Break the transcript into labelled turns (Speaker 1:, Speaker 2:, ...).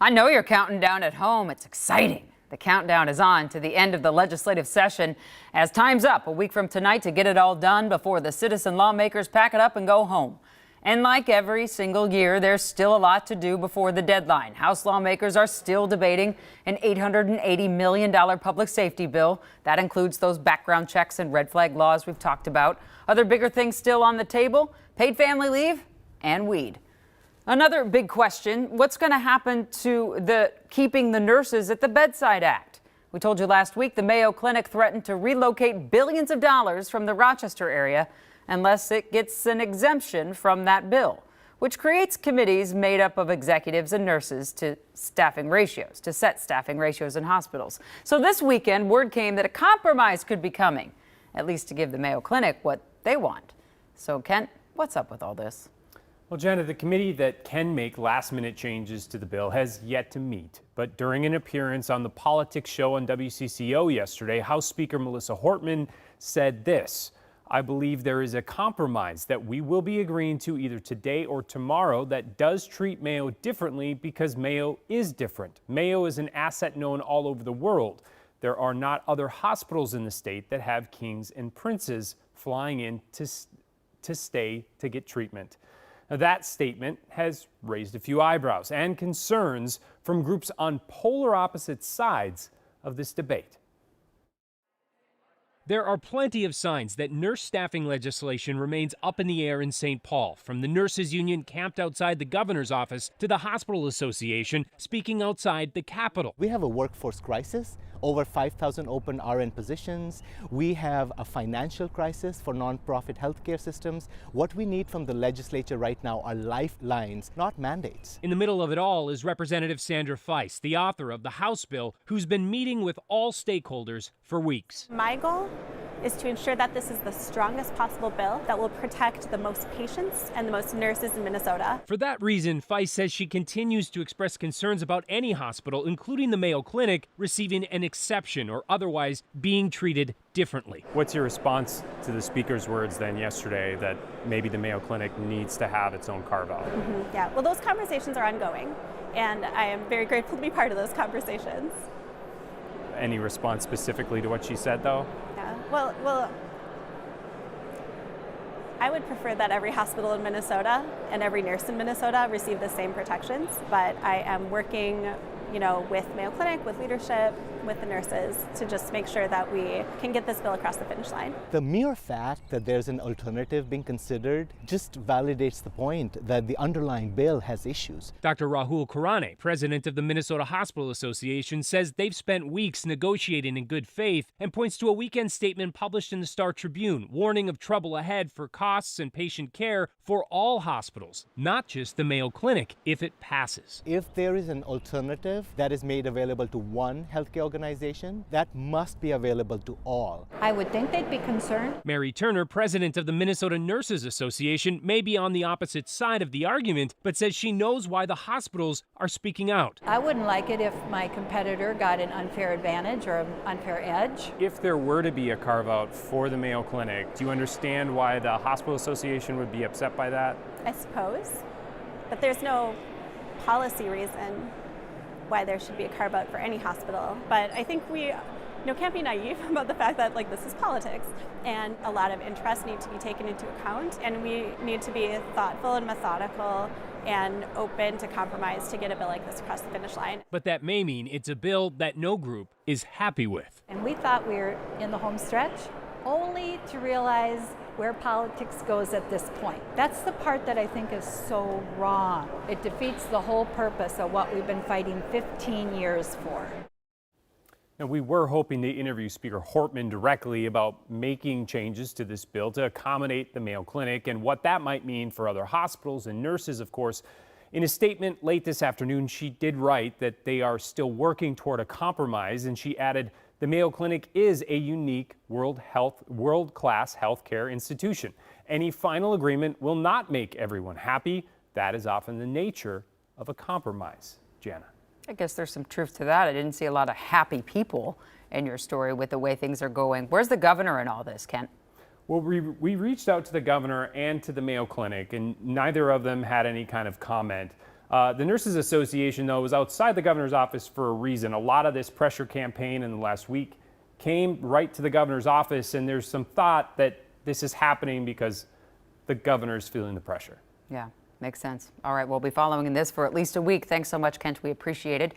Speaker 1: I know you're counting down at home. It's exciting. The countdown is on to the end of the legislative session as time's up a week from tonight to get it all done before the citizen lawmakers pack it up and go home. And like every single year, there's still a lot to do before the deadline. House lawmakers are still debating an $880 million public safety bill. That includes those background checks and red flag laws we've talked about. Other bigger things still on the table: paid family leave and weed. Another big question: what's going to happen to the Keeping the Nurses at the Bedside Act? We told you last week the Mayo Clinic threatened to relocate billions of dollars from the Rochester area unless it gets an exemption from that bill, which creates committees made up of executives and nurses to set staffing ratios in hospitals. So this weekend, word came that a compromise could be coming, at least to give the Mayo Clinic what they want. So Kent, what's up with all this?
Speaker 2: Well, Jenna, the committee that can make last-minute changes to the bill has yet to meet. But during an appearance on the Politics Show on WCCO yesterday, House Speaker Melissa Hortman said this: "I believe there is a compromise that we will be agreeing to either today or tomorrow that does treat Mayo differently because Mayo is different. Mayo is an asset known all over the world. There are not other hospitals in the state that have kings and princes flying in to stay to get treatment." Now, that statement has raised a few eyebrows and concerns from groups on polar opposite sides of this debate.
Speaker 3: There are plenty of signs that nurse staffing legislation remains up in the air in St. Paul, from the nurses union camped outside the governor's office to the hospital association speaking outside the Capitol.
Speaker 4: We have a workforce crisis, over 5,000 open RN positions. We have a financial crisis for nonprofit healthcare systems. What we need from the legislature right now are lifelines, not mandates.
Speaker 3: In the middle of it all is Representative Sandra Feist, the author of the House bill, who's been meeting with all stakeholders for weeks.
Speaker 5: My goal is to ensure that this is the strongest possible bill that will protect the most patients and the most nurses in Minnesota.
Speaker 3: For that reason, Feist says she continues to express concerns about any hospital, including the Mayo Clinic, receiving an exception or otherwise being treated differently.
Speaker 2: What's your response to the speaker's words then yesterday that maybe the Mayo Clinic needs to have its own carve-out?
Speaker 5: Yeah, well, those conversations are ongoing, and I am very grateful to be part of those conversations.
Speaker 2: Any response specifically to what she said, though?
Speaker 5: Yeah, well, I would prefer that every hospital in Minnesota and every nurse in Minnesota receive the same protections, but I am working, with Mayo Clinic, with leadership, with the nurses to just make sure that we can get this bill across the finish line.
Speaker 4: The mere fact that there's an alternative being considered just validates the point that the underlying bill has issues.
Speaker 3: Dr. Rahul Khurana, president of the Minnesota Hospital Association, says they've spent weeks negotiating in good faith and points to a weekend statement published in the Star Tribune warning of trouble ahead for costs and patient care for all hospitals, not just the Mayo Clinic, if it passes.
Speaker 4: If there is an alternative that is made available to one healthcare organization, that must be available to all.
Speaker 6: I would think they'd be concerned.
Speaker 3: Mary Turner, president of the Minnesota Nurses Association, may be on the opposite side of the argument, but says she knows why the hospitals are speaking out.
Speaker 6: I wouldn't like it if my competitor got an unfair advantage or an unfair edge.
Speaker 2: If there were to be a carve-out for the Mayo Clinic, do you understand why the Hospital Association would be upset by that?
Speaker 5: I suppose, but there's no policy reason why there should be a carve-out for any hospital. But I think we can't be naive about the fact that this is politics and a lot of interests need to be taken into account, and we need to be thoughtful and methodical and open to compromise to get a bill like this across the finish line.
Speaker 3: But that may mean it's a bill that no group is happy with.
Speaker 6: And we thought we were in the home stretch, only to realize where politics goes at this point. That's the part that I think is so wrong. It defeats the whole purpose of what we've been fighting 15 years for.
Speaker 2: Now, we were hoping to interview Speaker Hortman directly about making changes to this bill to accommodate the Mayo Clinic and what that might mean for other hospitals and nurses, of course. In a statement late this afternoon, she did write that they are still working toward a compromise, and she added, "The Mayo Clinic is a unique world-class healthcare institution. Any final agreement will not make everyone happy. That is often the nature of a compromise." Jana.
Speaker 1: I guess there's some truth to that. I didn't see a lot of happy people in your story with the way things are going. Where's the governor in all this, Kent?
Speaker 2: Well, we reached out to the governor and to the Mayo Clinic, and neither of them had any kind of comment. The Nurses Association, though, was outside the governor's office for a reason. A lot of this pressure campaign in the last week came right to the governor's office, and there's some thought that this is happening because the governor's feeling the pressure.
Speaker 1: Yeah, makes sense. All right, we'll be following this for at least a week. Thanks so much, Kent. We appreciate it.